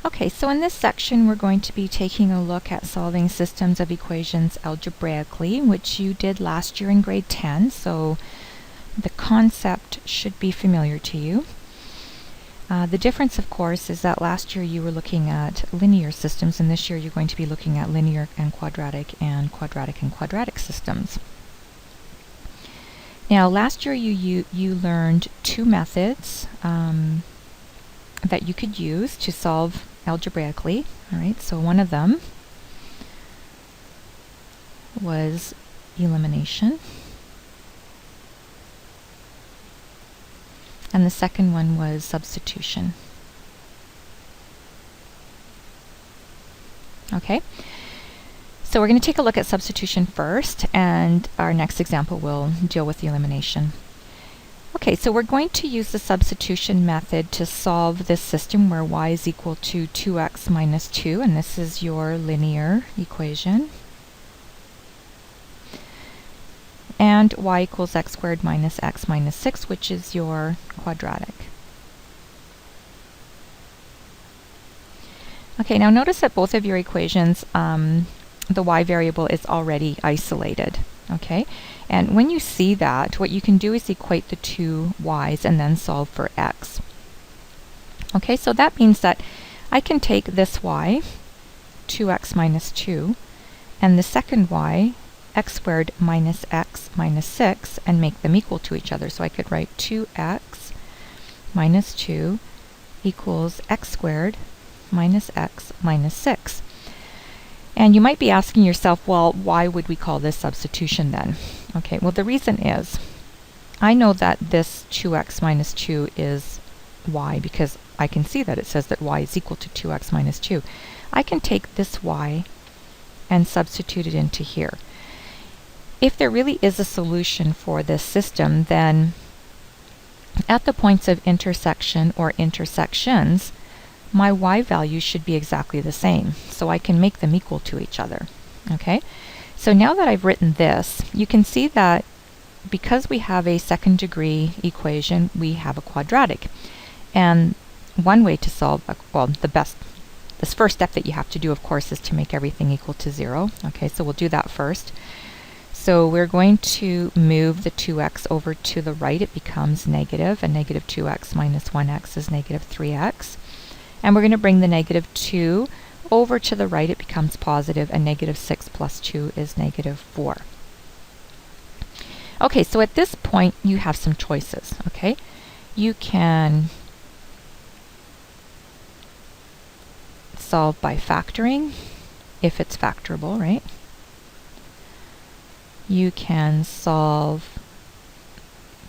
Okay, so in this section we're going to be taking a look at solving systems of equations algebraically, which you did last year in grade 10, so the concept should be familiar to you. The difference, of course, is that last year you were looking at linear systems, and this year you're going to be looking at linear and quadratic and quadratic systems. Now, last year you learned two methods that you could use to solve algebraically. All right, so one of them was elimination, and the second one was substitution. Okay, so we're going to take a look at substitution first, and our next example will deal with the elimination. Okay, so we're going to use the substitution method to solve this system where y is equal to 2x minus 2, and this is your linear equation, and y equals x squared minus x minus 6, which is your quadratic. Okay, now notice that both of your equations, the y variable is already isolated. Okay, and when you see that, what you can do is equate the two y's and then solve for x. Okay, so that means that I can take this y, 2x minus 2, and the second y, x squared minus x minus 6, and make them equal to each other. So I could write 2x minus 2 equals x squared minus x minus 6. And you might be asking yourself, well, why would we call this substitution then? Okay, well, the reason is I know that this 2x minus 2 is y because I can see that it says that y is equal to 2x minus 2. I can take this y and substitute it into here. If there really is a solution for this system, then at the points of intersection or intersections, my y values should be exactly the same, so I can make them equal to each other. Okay, so now that I've written this, you can see that because we have a second degree equation, we have a quadratic. And one way to solve, this first step that you have to do, of course, is to make everything equal to 0. Okay, so we'll do that first. So we're going to move the 2x over to the right. It becomes negative, and negative 2x minus 1x is negative 3x. And we're going to bring the negative 2 over to the right. It becomes positive, and negative 6 plus 2 is negative 4. Okay, so at this point, you have some choices, okay? You can solve by factoring, if it's factorable, right? You can solve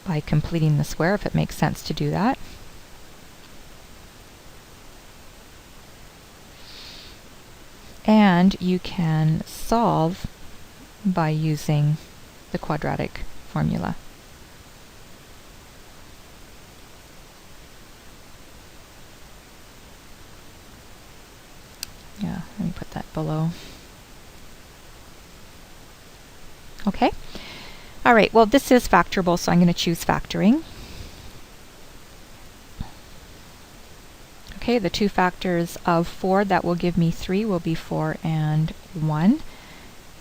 by completing the square, if it makes sense to do that. And you can solve by using the quadratic formula. Yeah, let me put that below. Okay. All right, well, this is factorable, so I'm going to choose factoring. Okay, the two factors of 4 that will give me 3 will be 4 and 1,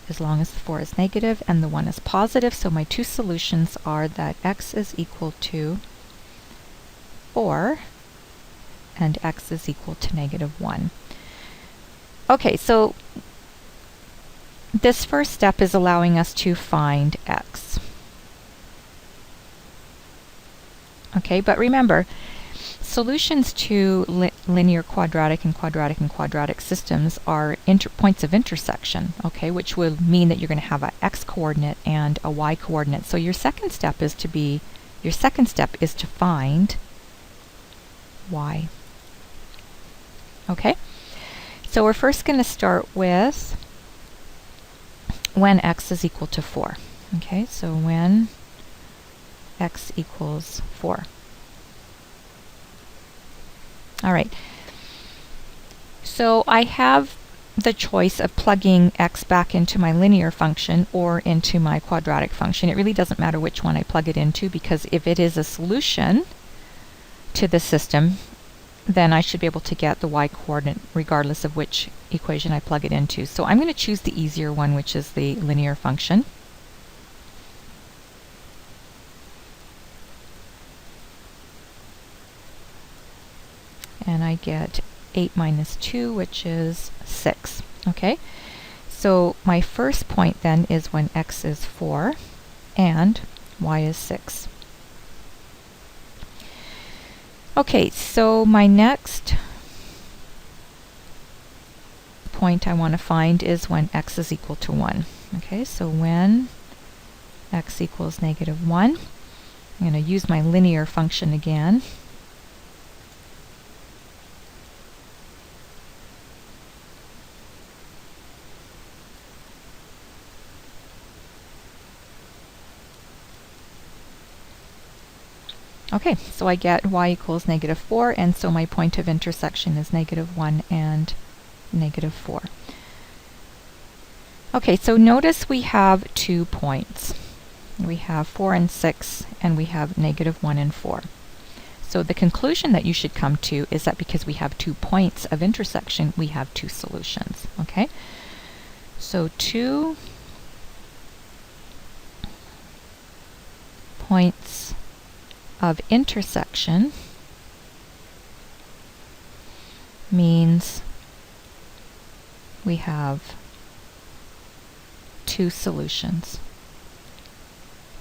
as long as the 4 is negative and the 1 is positive. So my two solutions are that x is equal to 4 and x is equal to negative 1. Okay, so this first step is allowing us to find x. Okay, but remember, solutions to linear quadratic and quadratic systems are points of intersection, okay, which will mean that you're going to have an x coordinate and a y coordinate. So your second step is to find y. Okay, so we're first going to start with when x is equal to 4. Okay, so when x equals 4. All right, so I have the choice of plugging x back into my linear function or into my quadratic function. It really doesn't matter which one I plug it into, because if it is a solution to the system, then I should be able to get the y coordinate regardless of which equation I plug it into. So I'm going to choose the easier one, which is the linear function. And I get 8 minus 2, which is 6. Okay, so my first point then is when x is 4 and y is 6. Okay, so my next point I want to find is when x is equal to 1. Okay, so when x equals negative 1, I'm going to use my linear function again. Okay, so I get y equals negative 4, and so my point of intersection is negative 1 and negative 4. Okay, so notice we have 2 points. We have 4 and 6, and we have negative 1 and 4. So the conclusion that you should come to is that because we have 2 points of intersection, we have 2 solutions. Okay, so 2 points of intersection means we have 2 solutions.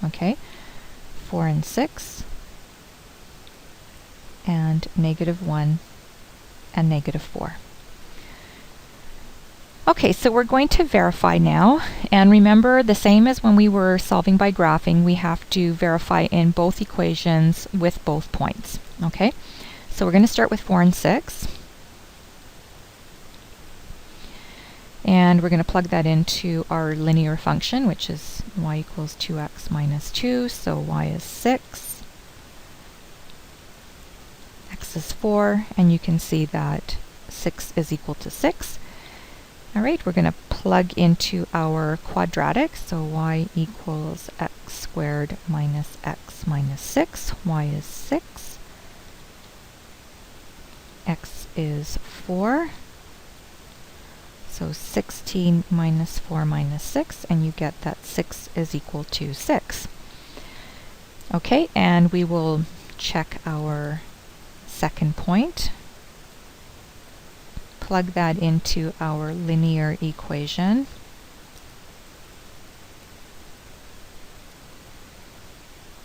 Okay, 4 and 6, and negative 1 and negative 4. Okay, so we're going to verify now, and remember, the same as when we were solving by graphing, we have to verify in both equations with both points. Okay, so we're going to start with 4 and 6, and we're going to plug that into our linear function, which is y equals 2x minus 2, so y is 6, x is 4, and you can see that 6 is equal to 6. Alright, we're going to plug into our quadratic, so y equals x squared minus x minus 6. Y is 6. X is 4. So 16 minus 4 minus 6, and you get that 6 is equal to 6. Okay, and we will check our second point. Plug that into our linear equation.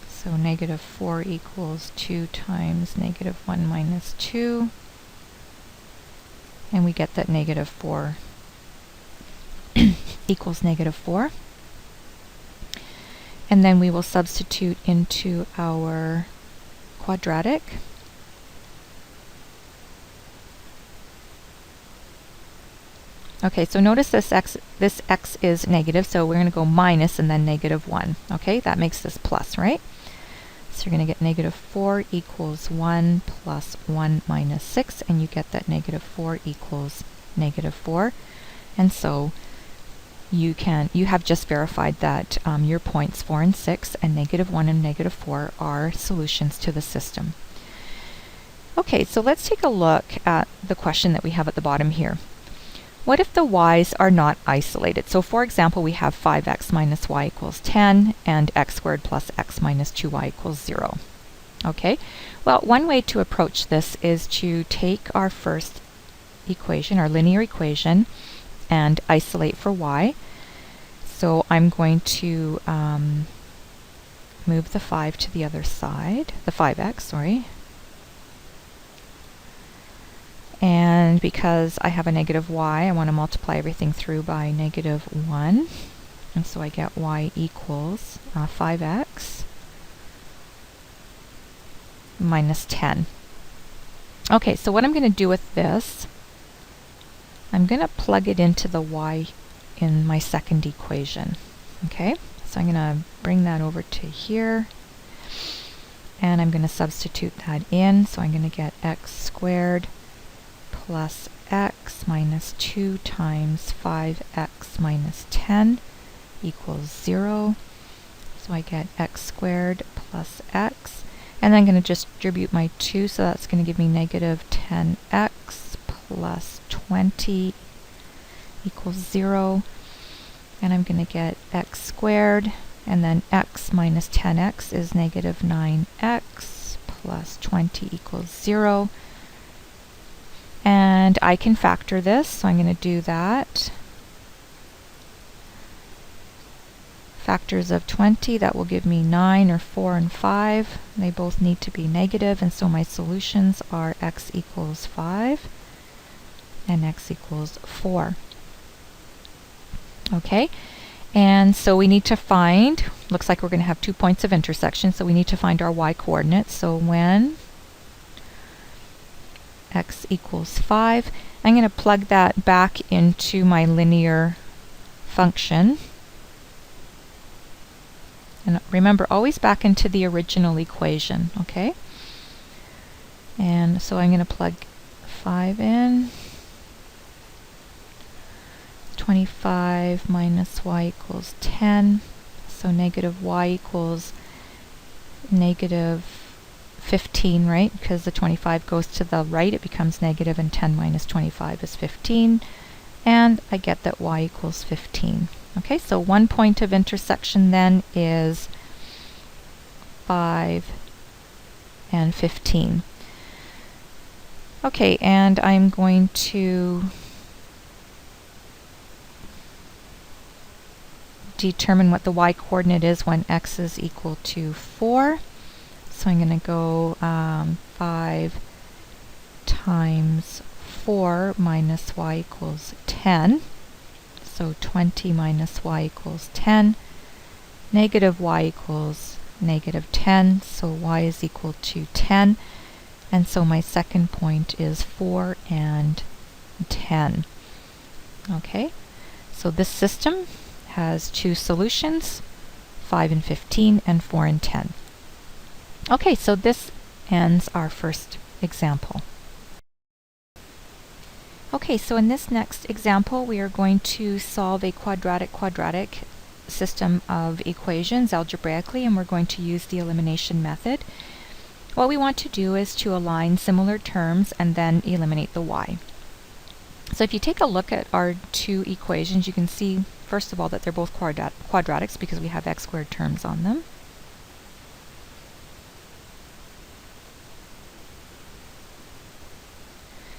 So negative 4 equals 2 times negative 1 minus 2. And we get that negative 4 equals negative 4. And then we will substitute into our quadratic. Okay, so notice this x is negative, so we're going to go minus and then negative 1. Okay, that makes this plus, right? So you're going to get negative 4 equals 1 plus 1 minus 6, and you get that negative 4 equals negative 4. And so you have just verified that your points 4 and 6 and negative 1 and negative 4 are solutions to the system. Okay, so let's take a look at the question that we have at the bottom here. What if the y's are not isolated? So for example, we have 5x minus y equals 10 and x squared plus x minus 2y equals 0. Okay, well, one way to approach this is to take our first equation, our linear equation, and isolate for y. So I'm going to move the 5 to the other side, the 5x, sorry. And because I have a negative y, I want to multiply everything through by negative 1. And so I get y equals 5x minus 10. Okay, so what I'm going to do with this, I'm going to plug it into the y in my second equation. Okay, so I'm going to bring that over to here, and I'm going to substitute that in. So I'm going to get x squared plus x minus 2 times 5x minus 10 equals 0. So I get x squared plus x. And then I'm going to distribute my 2, so that's going to give me negative 10x plus 20 equals 0. And I'm going to get x squared, and then x minus 10x is negative 9x plus 20 equals 0. And I can factor this, so I'm going to do that. Factors of 20, that will give me 9, or 4 and 5. They both need to be negative, and so my solutions are x equals 5 and x equals 4. Okay, and so we need to find, looks like we're going to have 2 points of intersection, so we need to find our y coordinates. So when x equals 5, I'm going to plug that back into my linear function. And remember, always back into the original equation, okay? And so I'm going to plug 5 in. 25 minus y equals 10. So negative y equals negative 15, right? Because the 25 goes to the right, it becomes negative, and 10 minus 25 is 15. And I get that y equals 15. Okay, so 1 point of intersection then is 5 and 15. Okay, and I'm going to determine what the y coordinate is when x is equal to 4. So I'm going to go 5 times 4 minus y equals 10. So 20 minus y equals 10. Negative y equals negative 10. So y is equal to 10. And so my second point is 4 and 10. Okay, so this system has 2 solutions, 5 and 15 and 4 and 10. Okay, so this ends our first example. Okay, so in this next example we are going to solve a quadratic-quadratic system of equations algebraically, and we're going to use the elimination method. What we want to do is to align similar terms and then eliminate the y. So if you take a look at our 2 equations, you can see first of all that they're both quadratics because we have x squared terms on them.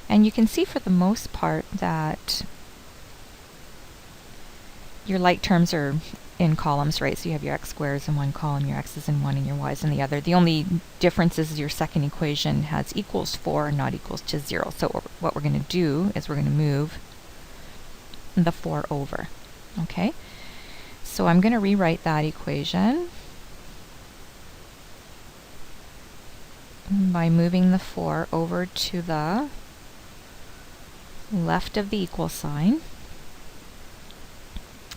And you can see for the most part that your like terms are in columns, right? So you have your x squares in one column, your x's in one, and your y's in the other. The only difference is your second equation has equals 4 and not equals to 0. So what we're going to do is we're going to move the 4 over. Okay? So I'm going to rewrite that equation by moving the 4 over to the left of the equal sign.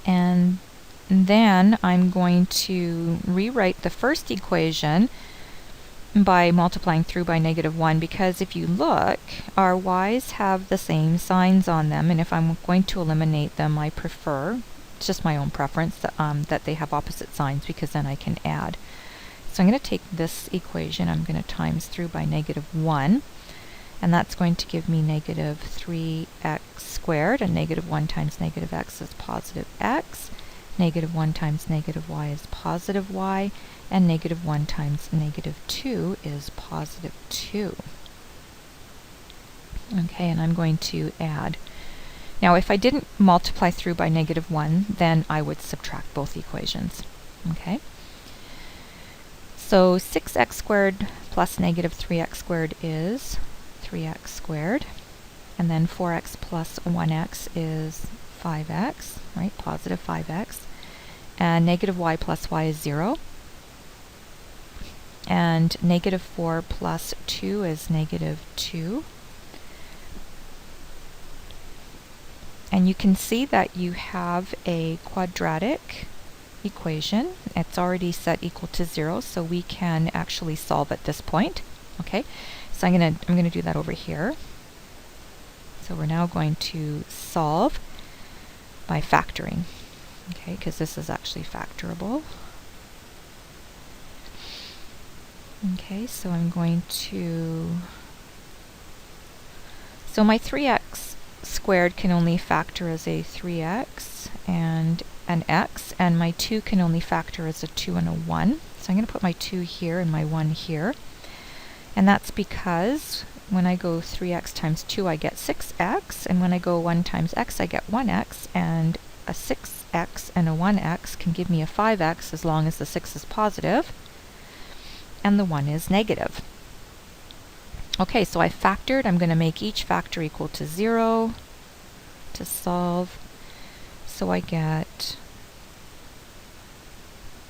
And then I'm going to rewrite the first equation by multiplying through by negative 1, because if you look, our y's have the same signs on them, and if I'm going to eliminate them, I prefer, it's just my own preference, that they have opposite signs, because then I can add. So I'm going to take this equation, I'm going to times through by negative 1, and that's going to give me negative 3x squared, and negative 1 times negative x is positive x. Negative 1 times negative y is positive y, and negative 1 times negative 2 is positive 2. Okay, and I'm going to add. Now if I didn't multiply through by negative 1, then I would subtract both equations. Okay? So 6x squared plus negative 3x squared is 3x squared, and then 4x plus 1x is 5x, right, positive 5x, and negative y plus y is 0, and negative 4 plus 2 is negative 2. And you can see that you have a quadratic equation. It's already set equal to 0, so we can actually solve at this point. Okay, so I'm gonna do that over here. So we're now going to solve by factoring, okay, because this is actually factorable. Okay, so I'm going to... So my 3x squared can only factor as a 3x and an x, and my 2 can only factor as a 2 and a 1. So I'm going to put my 2 here and my 1 here. And that's because when I go 3x times 2, I get 6x, and when I go 1 times x, I get 1x, and a 6x and a 1x can give me a 5x as long as the 6 is positive and the 1 is negative. Okay, so I factored. I'm going to make each factor equal to 0 to solve. So I get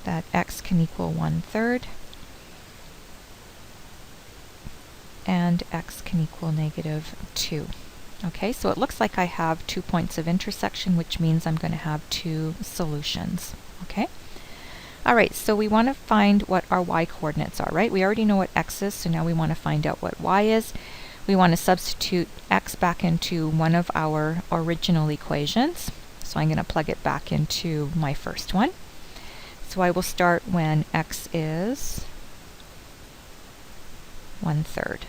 that x can equal 1/3 and x can equal -2. Okay, so it looks like I have 2 points of intersection, which means I'm going to have 2 solutions. Okay? All right, so we want to find what our y coordinates are, right? We already know what x is, so now we want to find out what y is. We want to substitute x back into one of our original equations. So I'm going to plug it back into my first one. So I will start when x is 1/3.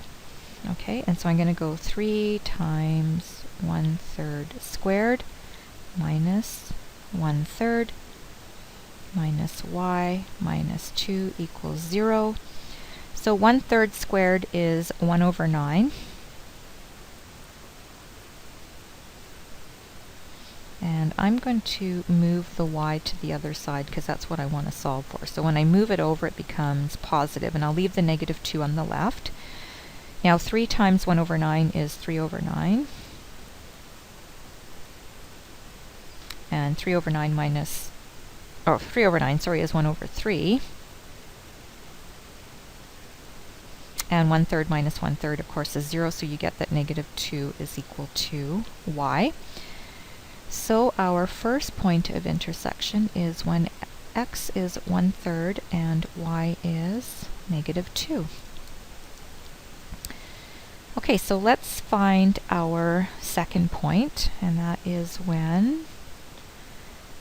Okay, and so I'm going to go 3 times 1/3 squared minus 1/3 minus y minus 2 equals 0. So 1/3 squared is 1/9. And I'm going to move the y to the other side because that's what I want to solve for. So when I move it over, it becomes positive, and I'll leave the -2 on the left. Now 3 times 1/9 is 3/9. And 3/9 minus, oh, 3/9, sorry, is 1/3. And 1/3 minus 1/3, of course, is 0, so you get that -2 is equal to y. So our first point of intersection is when x is 1/3 and y is -2. Okay, so let's find our second point, and that is when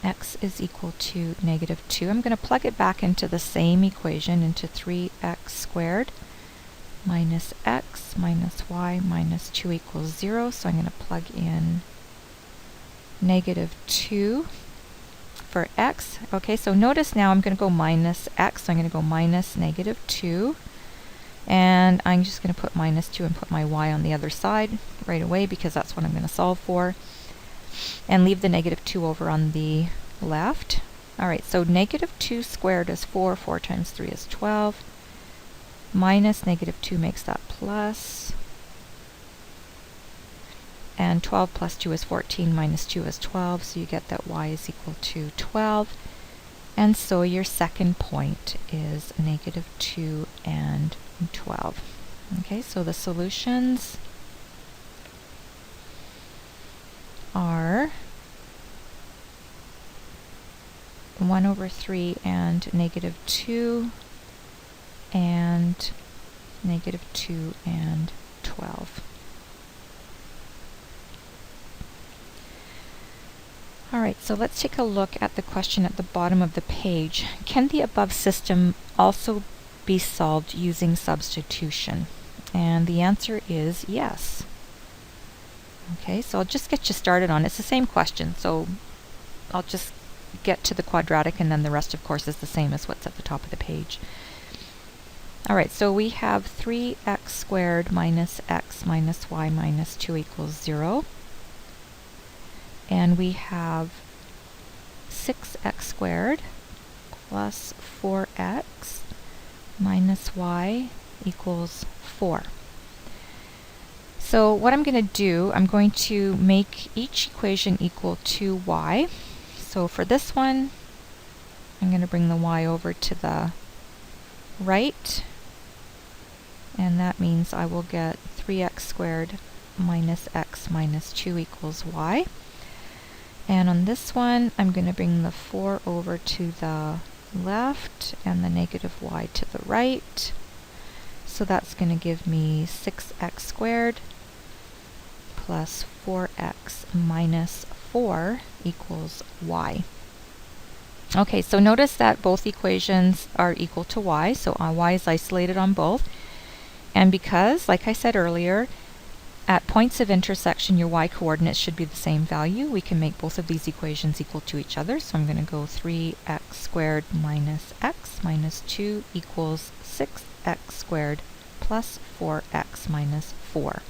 x is equal to -2. I'm going to plug it back into the same equation, into 3x squared minus x minus y minus 2 equals 0. So I'm going to plug in -2 for x. Okay, so notice now I'm going to go minus x. So I'm going to go minus -2. And I'm just going to put -2 and put my y on the other side right away because that's what I'm going to solve for. And leave the -2 over on the left. Alright, so -2 squared is 4. 4 times 3 is 12. Minus -2 makes that plus. And 12 plus 2 is 14, minus 2 is 12, so you get that y is equal to 12. And so your second point is -2 and 12. Okay, so the solutions are 1/3 and -2 and -2 and 12. Alright, so let's take a look at the question at the bottom of the page. Can the above system also be solved using substitution? And the answer is yes. Okay, so I'll just get you started on it. It's the same question, so I'll just get to the quadratic, and then the rest, of course, is the same as what's at the top of the page. Alright, so we have 3x squared minus x minus y minus 2 equals 0. And we have 6x squared plus 4x minus y equals 4. So what I'm going to do, I'm going to make each equation equal to y. So for this one, I'm going to bring the y over to the right, and that means I will get 3x squared minus x minus 2 equals y. And on this one, I'm going to bring the 4 over to the left and the -y to the right. So that's going to give me 6x squared plus 4x minus 4 equals y. Okay, so notice that both equations are equal to y, so y is isolated on both. And because, like I said earlier, at points of intersection your y coordinates should be the same value, we can make both of these equations equal to each other. So I'm going to go 3x squared minus x minus 2 equals 6x squared plus 4x minus 4.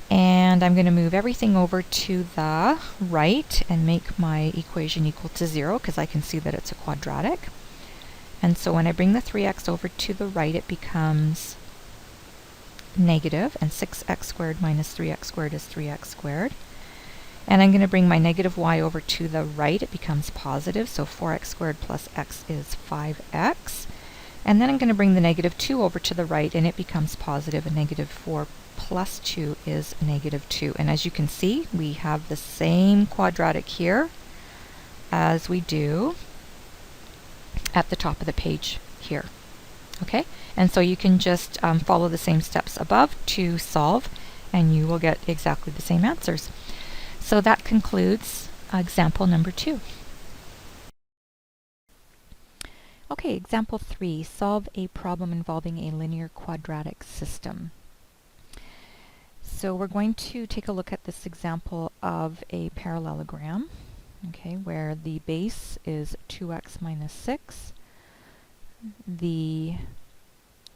And I'm going to move everything over to the right and make my equation equal to 0 because I can see that it's a quadratic. And so when I bring the 3x over to the right, it becomes negative, and 6x squared minus 3x squared is 3x squared. And I'm going to bring my negative y over to the right, it becomes positive, so 4x squared plus x is 5x. And then I'm going to bring the negative 2 over to the right, and it becomes positive, and negative 4 plus 2 is negative 2. And as you can see, we have the same quadratic here as we do at the top of the page here. Okay, and so you can just follow the same steps above to solve, and you will get exactly the same answers. So that concludes example number 2. Okay, example 3, solve a problem involving a linear quadratic system. So we're going to take a look at this example of a parallelogram, okay, where the base is 2x minus 6, the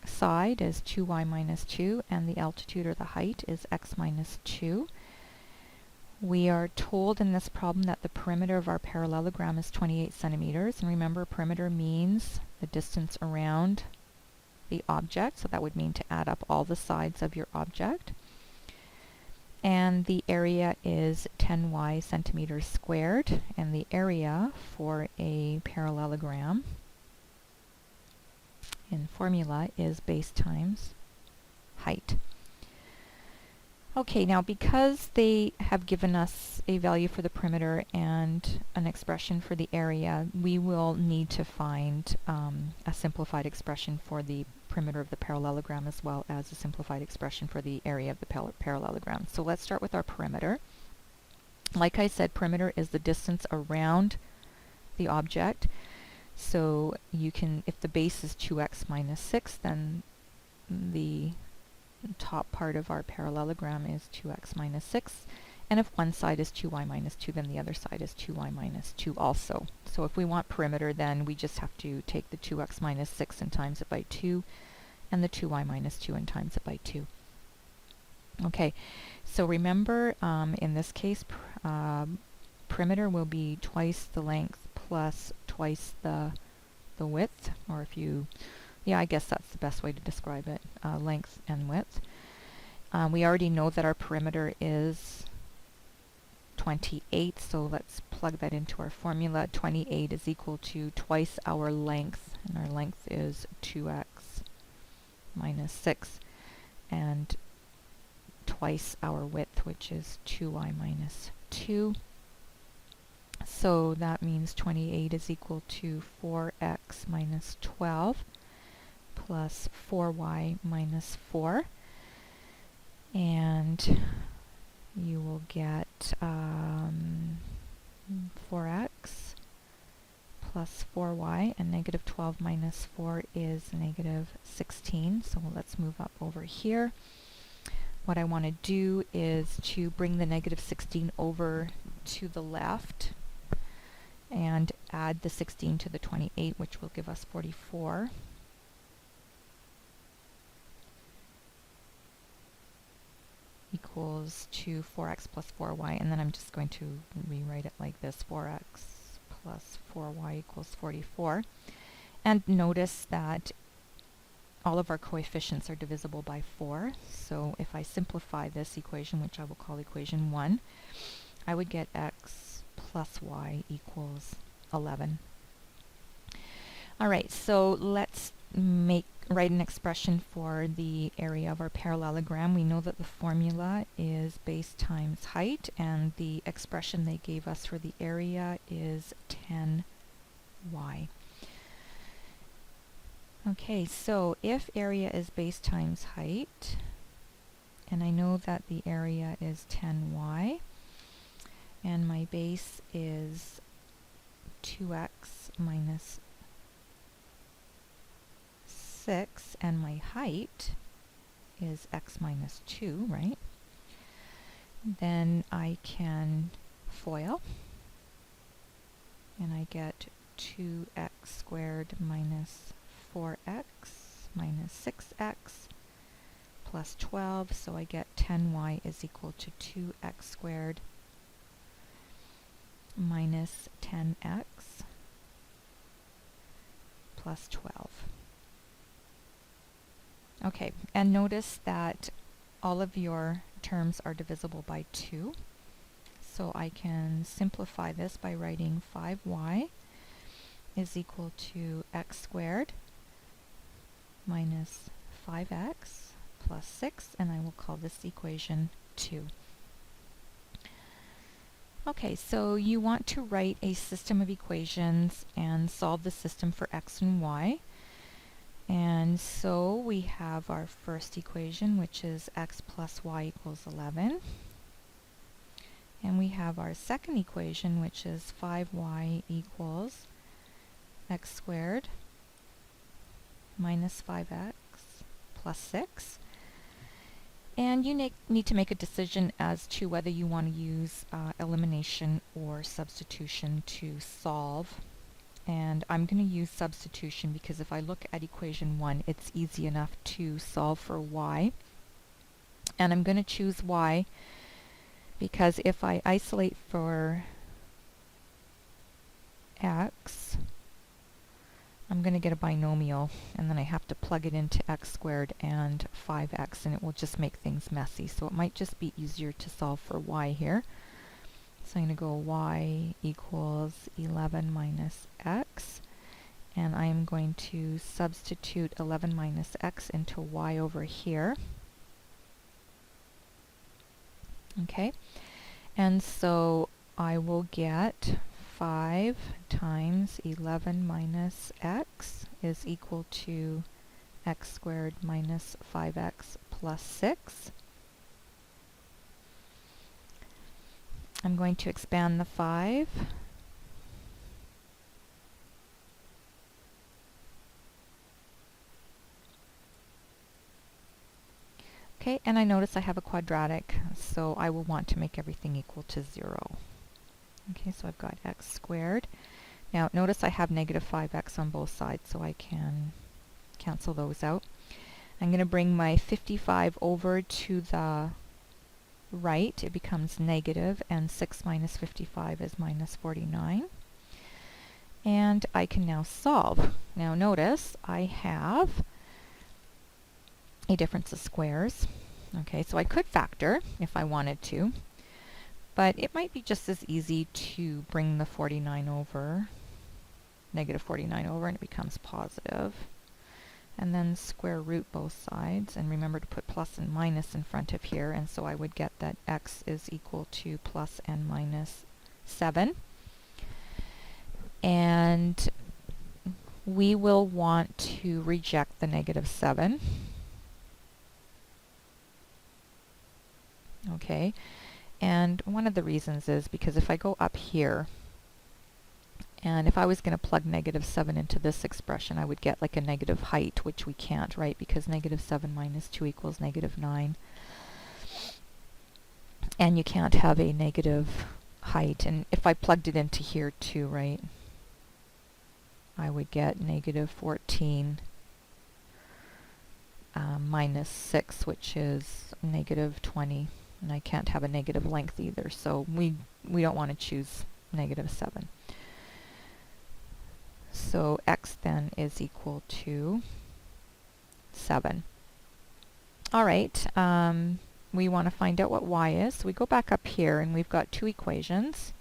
side is 2y minus 2, and the altitude or the height is x minus 2. We are told in this problem that the perimeter of our parallelogram is 28 centimeters, and remember, perimeter means the distance around the object, so that would mean to add up all the sides of your object. And the area is 10y centimeters squared, and the area for a parallelogram in formula is base times height. Okay, now because they have given us a value for the perimeter and an expression for the area, we will need to find a simplified expression for the perimeter of the parallelogram as well as a simplified expression for the area of the parallelogram. So let's start with our perimeter. Like I said, perimeter is the distance around the object. So you can, if the base is 2x minus 6, then the top part of our parallelogram is 2x minus 6. And if one side is 2y minus 2, then the other side is 2y minus 2 also. So if we want perimeter, then we just have to take the 2x minus 6 and times it by 2, and the 2y minus 2 and times it by 2. Okay, so remember, in this case, perimeter will be twice the length plus twice the width, or if you, yeah, I guess that's the best way to describe it, length and width. We already know that our perimeter is 28, so let's plug that into our formula. 28 is equal to twice our length, and our length is 2x minus 6, and twice our width, which is 2y minus 2. So that means 28 is equal to 4x minus 12 plus 4y minus 4. And you will get 4x plus 4y, and negative 12 minus 4 is negative 16. So let's move up over here. What I want to do is to bring the negative 16 over to the left and add the 16 to the 28, which will give us 44. Equals to 4x plus 4y, and then I'm just going to rewrite it like this: 4x plus 4y equals 44. And notice that all of our coefficients are divisible by 4, so if I simplify this equation, which I will call equation 1, I would get x plus y equals 11. Alright, so let's write an expression for the area of our parallelogram. We know that the formula is base times height, and the expression they gave us for the area is 10y. Okay, so if area is base times height, and I know that the area is 10y, and my base is 2x minus 6, and my height is x minus 2, right? Then I can FOIL, and I get 2x squared minus 4x minus 6x plus 12, so I get 10y is equal to 2x squared minus 10x plus 12. Okay, and notice that all of your terms are divisible by 2. So I can simplify this by writing 5y is equal to x squared minus 5x plus 6, and I will call this equation 2. Okay, so you want to write a system of equations and solve the system for x and y. And so we have our first equation, which is x plus y equals 11. And we have our second equation, which is 5y equals x squared minus 5x plus 6. And you need to make a decision as to whether you want to use elimination or substitution to solve. And I'm going to use substitution because if I look at equation 1, it's easy enough to solve for y. And I'm going to choose y because if I isolate for x, I'm going to get a binomial, and then I have to plug it into x squared and 5x, and it will just make things messy. So it might just be easier to solve for y here. So I'm going to go y equals 11 minus x, and I'm going to substitute 11 minus x into y over here. Okay, and so I will get 5 times 11 minus x is equal to x squared minus 5x plus 6. I'm going to expand the 5. Okay, and I notice I have a quadratic, so I will want to make everything equal to 0. Okay, so I've got x squared. Now notice I have negative 5x on both sides, so I can cancel those out. I'm going to bring my 55 over to the right. It becomes negative, and 6 minus 55 is minus 49. And I can now solve. Now notice I have a difference of squares. Okay, so I could factor if I wanted to, but it might be just as easy to bring the 49 over, negative 49 over, and it becomes positive. And then square root both sides, and remember to put plus and minus in front of here, and so I would get that x is equal to plus and minus 7. And we will want to reject the negative 7. Okay, and one of the reasons is because if I go up here, and if I was going to plug negative 7 into this expression, I would get like a negative height, which we can't, right? Because negative 7 minus 2 equals negative 9. And you can't have a negative height. And if I plugged it into here too, right, I would get negative 14 minus 6, which is negative 20. And I can't have a negative length either, so we don't want to choose negative 7. So x then is equal to 7. All right, we want to find out what y is. So we go back up here, and we've got two equations.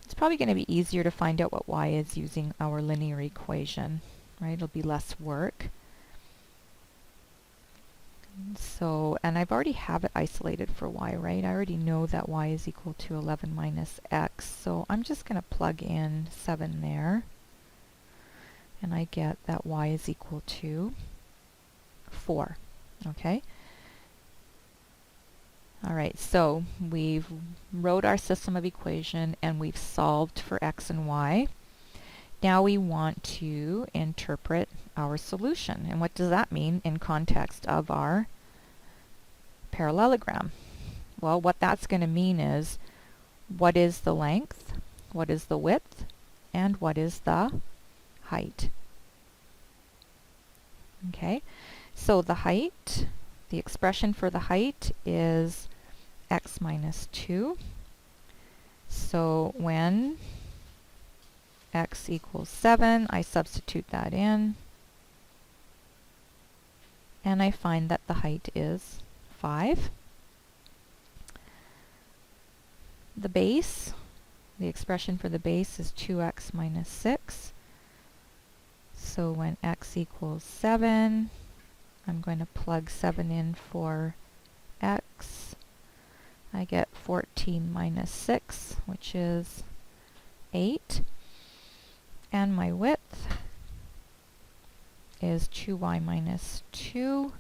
It's probably going to be easier to find out what y is using our linear equation, right? It'll be less work. So, and I've already have it isolated for y, right? I already know that y is equal to 11 minus x, so I'm just going to plug in 7 there, and I get that y is equal to 4, okay? Alright, so we've wrote our system of equation and we've solved for x and y. Now we want to interpret our solution. And what does that mean in context of our parallelogram? Well, what that's going to mean is what is the length, what is the width, and what is the height. Okay, so the height, the expression for the height is x minus 2. So when x equals 7, I substitute that in, and I find that the height is 5. The base, the expression for the base is 2x minus 6. So when x equals 7, I'm going to plug 7 in for x. I get 14 minus 6, which is 8. And my width is 2y minus 2.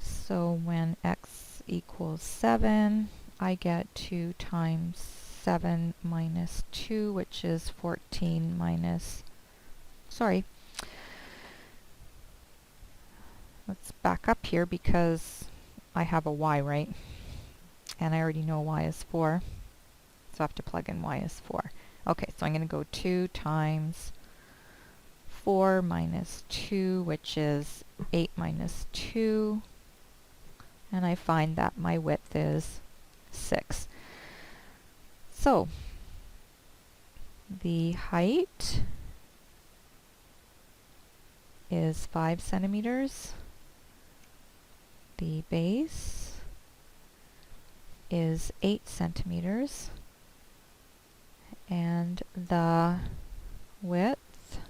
So when x equals 7, I get 2 times 7 minus 2, which is 14 minus, sorry, let's back up here because I have a y, right? And I already know y is 4, so I have to plug in y is 4. Okay, so I'm going to go 2 times 4 minus 2, which is 8 minus 2, and I find that my width is 6. So the height is 5 centimeters. The base is 8 centimeters. And the width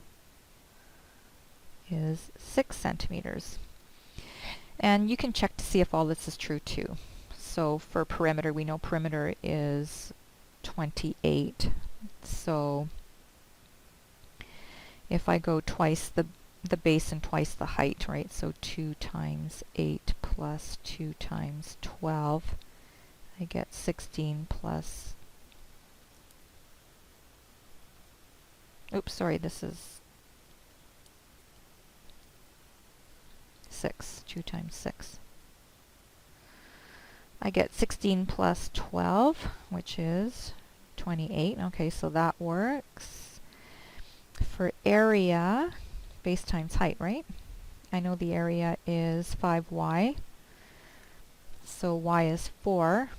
is 6 centimeters. And you can check to see if all this is true too. So for perimeter, we know perimeter is 28. So if I go twice the base and twice the height, right? So 2 times 8 plus 2 times 12, I get 16 plus, oops, sorry, this is 6, 2 times 6. I get 16 plus 12, which is 28. Okay, so that works. For area, base times height, right? I know the area is 5y. So y is 4.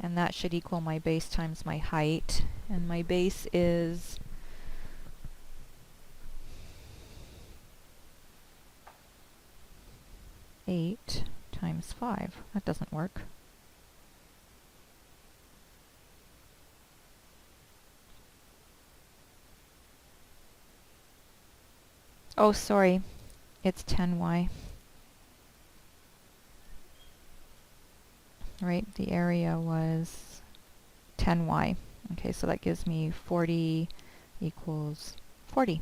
And that should equal my base times my height. And my base is 8 times 5. That doesn't work. Oh, sorry. It's 10y. Right, the area was 10y. Okay, so that gives me 40 equals 40.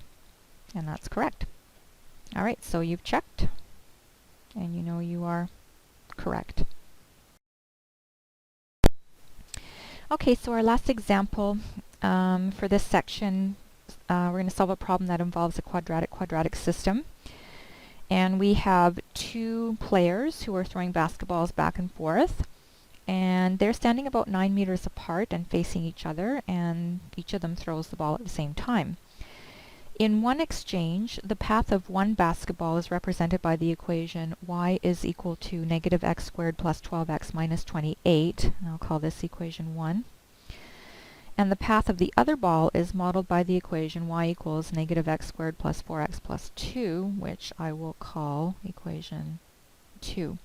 And that's correct. All right, so you've checked, and you know you are correct. Okay, so our last example for this section, we're going to solve a problem that involves a quadratic-quadratic system. And we have two players who are throwing basketballs back and forth. And they're standing about 9 meters apart and facing each other, and each of them throws the ball at the same time. In one exchange, the path of one basketball is represented by the equation y is equal to negative x squared plus 12x minus 28. And I'll call this equation 1. And the path of the other ball is modeled by the equation y equals negative x squared plus 4x plus 2, which I will call equation 2.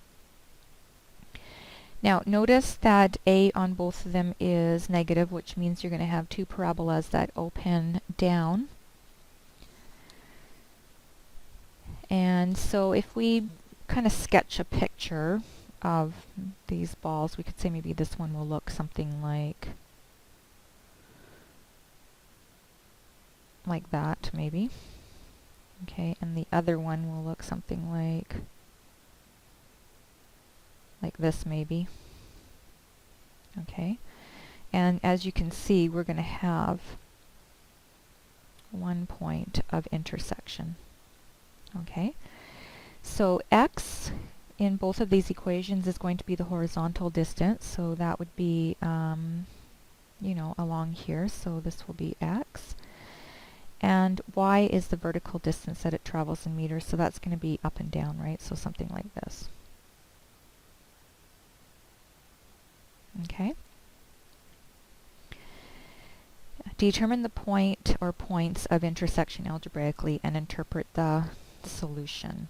Now notice that a on both of them is negative, which means you're going to have two parabolas that open down. And so if we kind of sketch a picture of these balls, we could say maybe this one will look something like that, maybe. Okay, and the other one will look something like like this maybe. Okay, and as you can see, we're going to have one point of intersection. Okay, so x in both of these equations is going to be the horizontal distance, so that would be you know, along here, so this will be x. And y is the vertical distance that it travels in meters, so that's going to be up and down, right? So something like this. Okay. Determine the point or points of intersection algebraically and interpret the solution.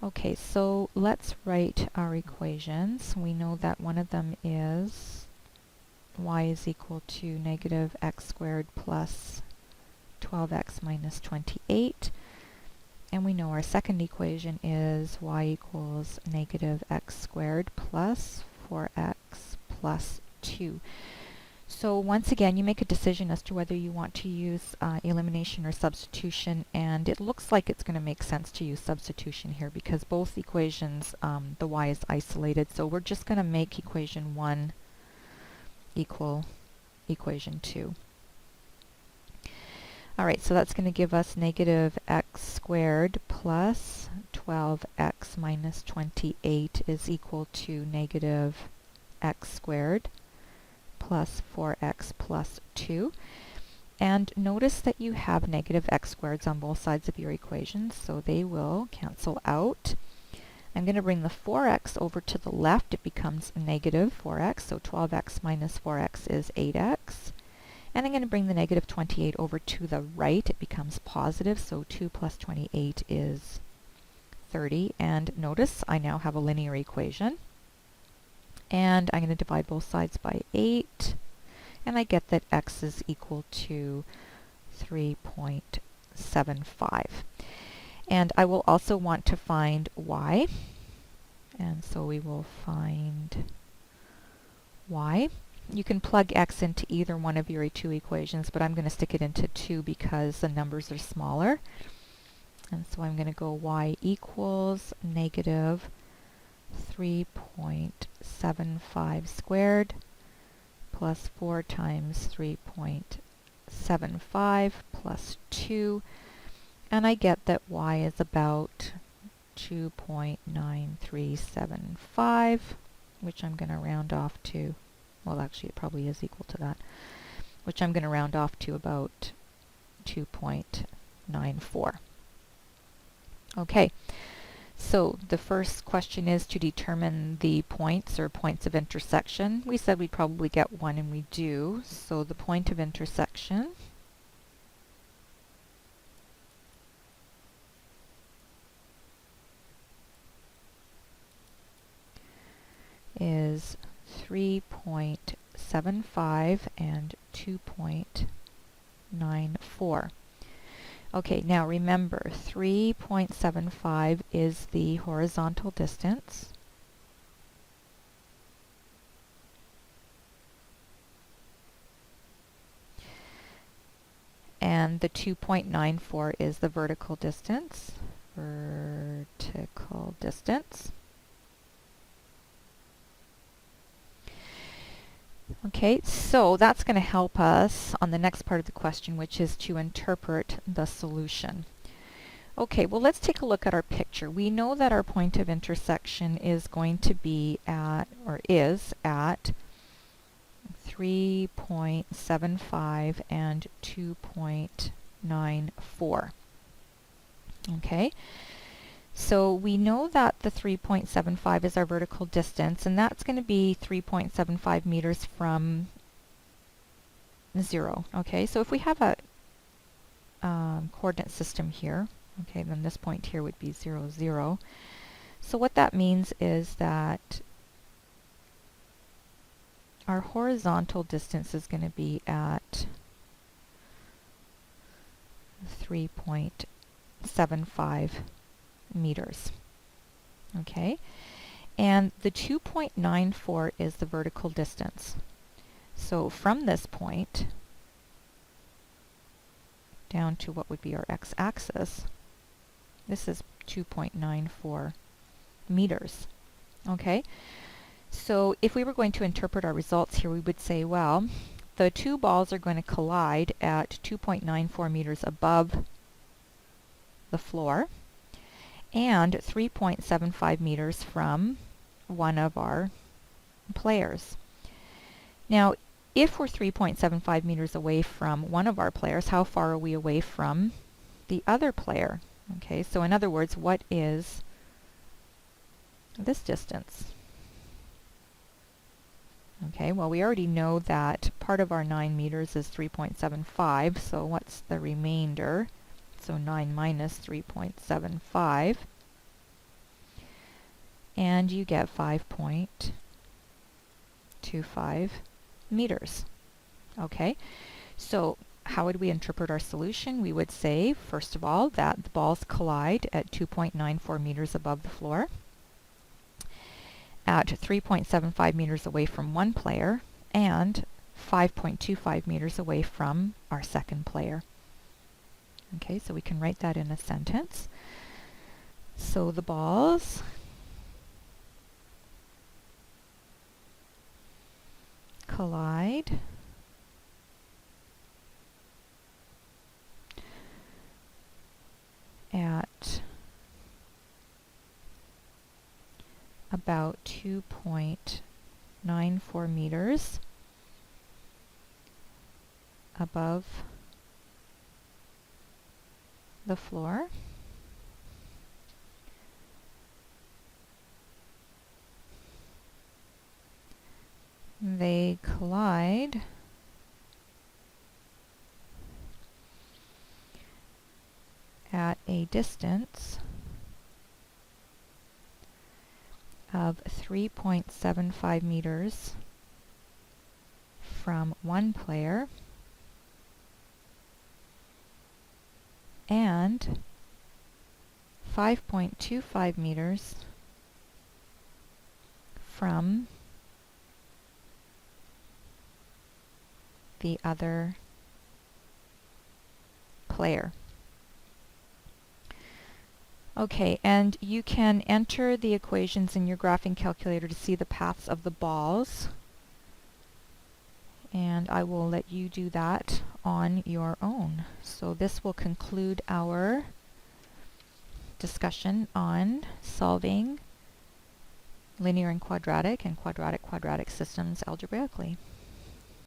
Okay, so let's write our equations. We know that one of them is y is equal to negative x squared plus 12x minus 28. And we know our second equation is y equals negative x squared plus 4x plus 2. So once again, you make a decision as to whether you want to use elimination or substitution, and it looks like it's going to make sense to use substitution here because both equations, the y is isolated, so we're just going to make equation 1 equal equation 2. Alright, so that's going to give us negative x squared plus 12x minus 28 is equal to negative x squared plus 4x plus 2. And notice that you have negative x squareds on both sides of your equation, so they will cancel out. I'm going to bring the 4x over to the left. It becomes negative 4x, so 12x minus 4x is 8x. And I'm going to bring the negative 28 over to the right. It becomes positive, so 2 plus 28 is 30. And notice I now have a linear equation. And I'm going to divide both sides by 8. And I get that x is equal to 3.75. And I will also want to find y. And so we will find y. You can plug x into either one of your two equations, but I'm going to stick it into 2 because the numbers are smaller. And so I'm going to go y equals negative 3.75 squared plus 4 times 3.75 plus 2. And I get that y is about 2.9375, which I'm going to round off to, well, actually it probably is equal to that, which I'm going to round off to about 2.94. Okay, so the first question is to determine the points or points of intersection. We said we'd probably get one, and we do. So the point of intersection is 3.75 and 2.94. Okay, now remember, 3.75 is the horizontal distance. And the 2.94 is the vertical distance. Vertical distance. Okay, so that's going to help us on the next part of the question, which is to interpret the solution. Okay, well, let's take a look at our picture. We know that our point of intersection is going to be at, or is at, 3.75 and 2.94. Okay, so we know that the 3.75 is our vertical distance, and that's going to be 3.75 meters from 0. Okay, so if we have a coordinate system here, okay, then this point here would be 0, 0. So what that means is that our horizontal distance is going to be at 3.75 meters. Okay, and the 2.94 is the vertical distance. So from this point down to what would be our x-axis, this is 2.94 meters. Okay, so if we were going to interpret our results here, we would say, well, the two balls are going to collide at 2.94 meters above the floor and 3.75 meters from one of our players. Now, if we're 3.75 meters away from one of our players, how far are we away from the other player? Okay, so in other words, what is this distance? Okay, well, we already know that part of our 9 meters is 3.75, so what's the remainder? So 9 minus 3.75, and you get 5.25 meters. Okay, so how would we interpret our solution? We would say, first of all, that the balls collide at 2.94 meters above the floor, at 3.75 meters away from one player, and 5.25 meters away from our second player. Okay, so we can write that in a sentence. So the balls collide at about 2.94 meters above the floor. They collide at a distance of 3.75 meters from one player and 5.25 meters from the other player. Okay, and you can enter the equations in your graphing calculator to see the paths of the balls, and I will let you do that on your own. So this will conclude our discussion on solving linear and quadratic quadratic systems algebraically.